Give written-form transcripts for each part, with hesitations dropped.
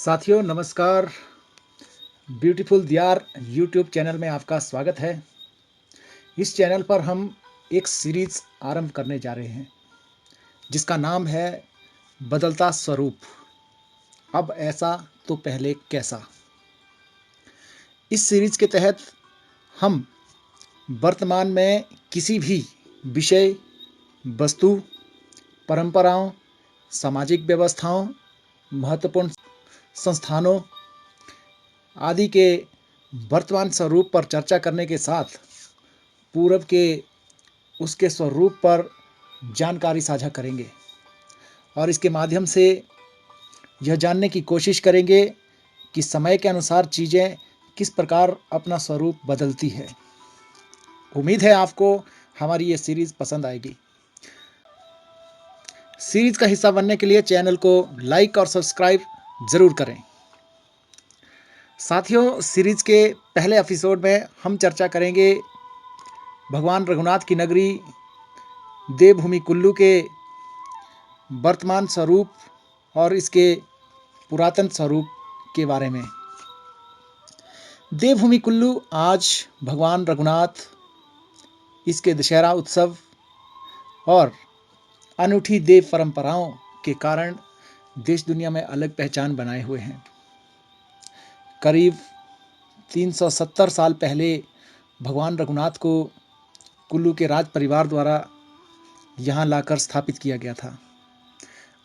साथियों नमस्कार। ब्यूटीफुल दियार यूट्यूब चैनल में आपका स्वागत है। इस चैनल पर हम एक सीरीज आरंभ करने जा रहे हैं जिसका नाम है बदलता स्वरूप, अब ऐसा तो पहले कैसा। इस सीरीज के तहत हम वर्तमान में किसी भी विषय, वस्तु, परंपराओं, सामाजिक व्यवस्थाओं, महत्वपूर्ण संस्थानों आदि के वर्तमान स्वरूप पर चर्चा करने के साथ पूर्व के उसके स्वरूप पर जानकारी साझा करेंगे और इसके माध्यम से यह जानने की कोशिश करेंगे कि समय के अनुसार चीज़ें किस प्रकार अपना स्वरूप बदलती है। उम्मीद है आपको हमारी ये सीरीज़ पसंद आएगी। सीरीज़ का हिस्सा बनने के लिए चैनल को लाइक और सब्सक्राइब ज़रूर करें। साथियों, सीरीज के पहले एपिसोड में हम चर्चा करेंगे भगवान रघुनाथ की नगरी देवभूमि कुल्लू के वर्तमान स्वरूप और इसके पुरातन स्वरूप के बारे में। देवभूमि कुल्लू आज भगवान रघुनाथ, इसके दशहरा उत्सव और अनूठी देव परंपराओं के कारण देश दुनिया में अलग पहचान बनाए हुए हैं। करीब 370 साल पहले भगवान रघुनाथ को कुल्लू के राज परिवार द्वारा यहाँ लाकर स्थापित किया गया था।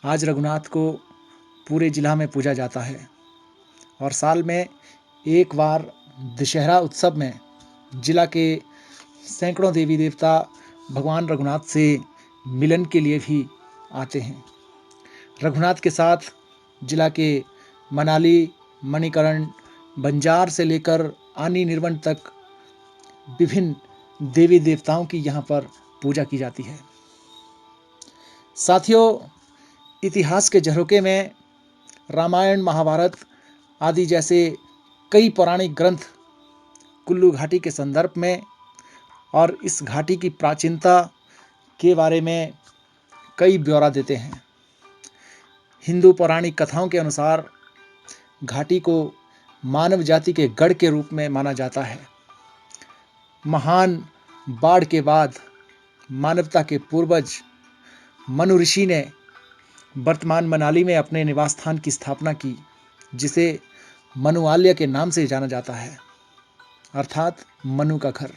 आज रघुनाथ को पूरे जिला में पूजा जाता है और साल में एक बार दशहरा उत्सव में जिला के सैकड़ों देवी देवता भगवान रघुनाथ से मिलन के लिए भी आते हैं। रघुनाथ के साथ जिला के मनाली, मणिकर्ण, बंजार से लेकर आनी निर्वण तक विभिन्न देवी देवताओं की यहाँ पर पूजा की जाती है। साथियों, इतिहास के झरोखे में रामायण, महाभारत आदि जैसे कई पौराणिक ग्रंथ कुल्लू घाटी के संदर्भ में और इस घाटी की प्राचीनता के बारे में कई ब्यौरा देते हैं। हिंदू पौराणिक कथाओं के अनुसार घाटी को मानव जाति के गढ़ के रूप में माना जाता है। महान बाढ़ के बाद मानवता के पूर्वज मनु ऋषि ने वर्तमान मनाली में अपने निवास स्थान की स्थापना की, जिसे मनुआल्य के नाम से जाना जाता है, अर्थात मनु का घर।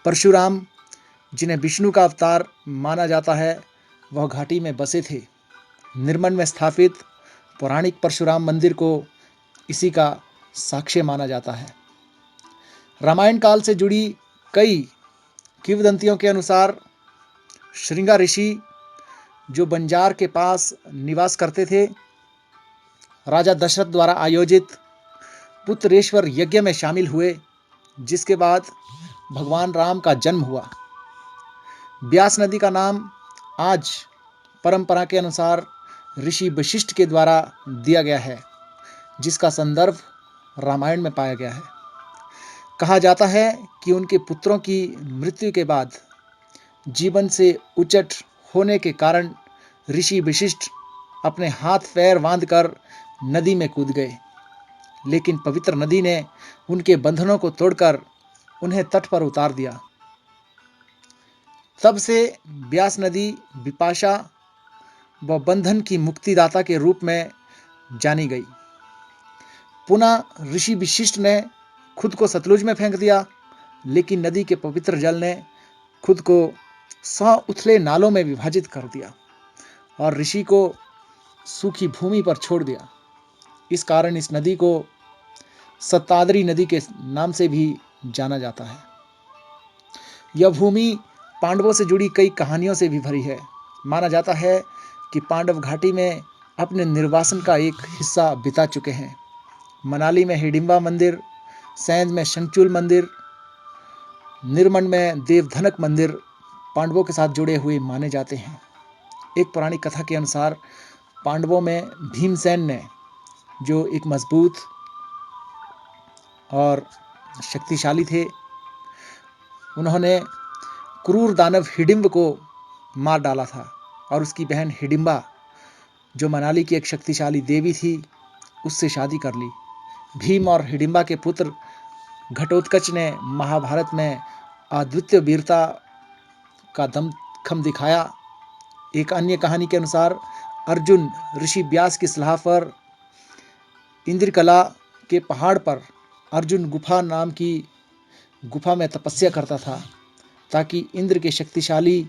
परशुराम, जिन्हें विष्णु का अवतार माना जाता है, वह घाटी में बसे थे। निर्मल में स्थापित पौराणिक परशुराम मंदिर को इसी का साक्ष्य माना जाता है। रामायण काल से जुड़ी कई किंवदंतियों के अनुसार श्रृंगा ऋषि, जो बंजार के पास निवास करते थे, राजा दशरथ द्वारा आयोजित पुत्रेश्वर यज्ञ में शामिल हुए, जिसके बाद भगवान राम का जन्म हुआ। ब्यास नदी का नाम आज परंपरा के अनुसार ऋषि वशिष्ठ के द्वारा दिया गया है, जिसका संदर्भ रामायण में पाया गया है। कहा जाता है कि उनके पुत्रों की मृत्यु के बाद जीवन से उचट होने के कारण ऋषि वशिष्ठ अपने हाथ पैर बांधकर नदी में कूद गए, लेकिन पवित्र नदी ने उनके बंधनों को तोड़कर उन्हें तट पर उतार दिया। तब से ब्यास नदी विपाशा व बंधन की मुक्तिदाता के रूप में जानी गई। पुनः ऋषि वशिष्ठ ने खुद को सतलुज में फेंक दिया, लेकिन नदी के पवित्र जल ने खुद को 100 उथले नालों में विभाजित कर दिया और ऋषि को सूखी भूमि पर छोड़ दिया। इस कारण इस नदी को सत्ताद्री नदी के नाम से भी जाना जाता है। यह भूमि पांडवों से जुड़ी कई कहानियों से भी भरी है। माना जाता है कि पांडव घाटी में अपने निर्वासन का एक हिस्सा बिता चुके हैं। मनाली में हिडिंबा मंदिर, सैंज में शंचूल मंदिर, निर्मण में देवधनक मंदिर पांडवों के साथ जुड़े हुए माने जाते हैं। एक पौराणिक कथा के अनुसार पांडवों में भीमसेन ने, जो एक मजबूत और शक्तिशाली थे, उन्होंने क्रूर दानव हिडिंब को मार डाला था और उसकी बहन हिडिंबा, जो मनाली की एक शक्तिशाली देवी थी, उससे शादी कर ली। भीम और हिडिंबा के पुत्र घटोत्कच ने महाभारत में अद्वितीय वीरता का दमखम दिखाया। एक अन्य कहानी के अनुसार अर्जुन ऋषि व्यास की सलाह पर इंद्रकला के पहाड़ पर अर्जुन गुफा नाम की गुफा में तपस्या करता था ताकि इंद्र के शक्तिशाली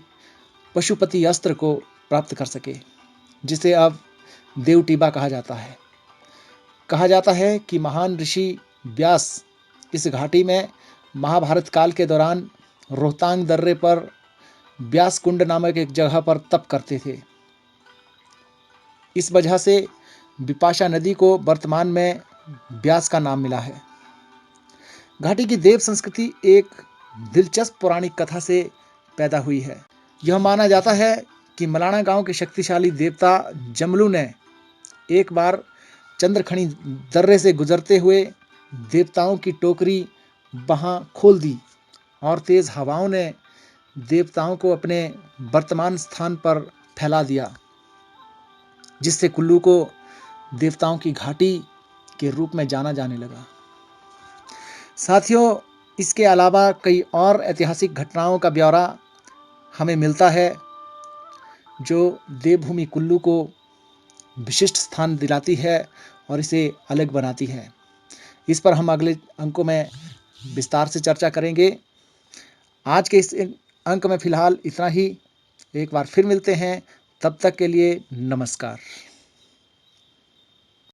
पशुपति अस्त्र को प्राप्त कर सके, जिसे अब देवटीबा कहा जाता है। कहा जाता है कि महान ऋषि व्यास इस घाटी में महाभारत काल के दौरान रोहतांग दर्रे पर व्यास कुंड नामक एक जगह पर तप करते थे। इस वजह से विपाशा नदी को वर्तमान में व्यास का नाम मिला है। घाटी की देव संस्कृति एक दिलचस्प पौराणिक कथा से पैदा हुई है। यह माना जाता है कि मलाना गांव के शक्तिशाली देवता जमलू ने एक बार चंद्रखणी दर्रे से गुजरते हुए देवताओं की टोकरी वहां खोल दी और तेज हवाओं ने देवताओं को अपने वर्तमान स्थान पर फैला दिया, जिससे कुल्लू को देवताओं की घाटी के रूप में जाना जाने लगा। साथियों, इसके अलावा कई और ऐतिहासिक घटनाओं का ब्यौरा हमें मिलता है जो देवभूमि कुल्लू को विशिष्ट स्थान दिलाती है और इसे अलग बनाती है। इस पर हम अगले अंकों में विस्तार से चर्चा करेंगे। आज के इस अंक में फिलहाल इतना ही। एक बार फिर मिलते हैं, तब तक के लिए नमस्कार।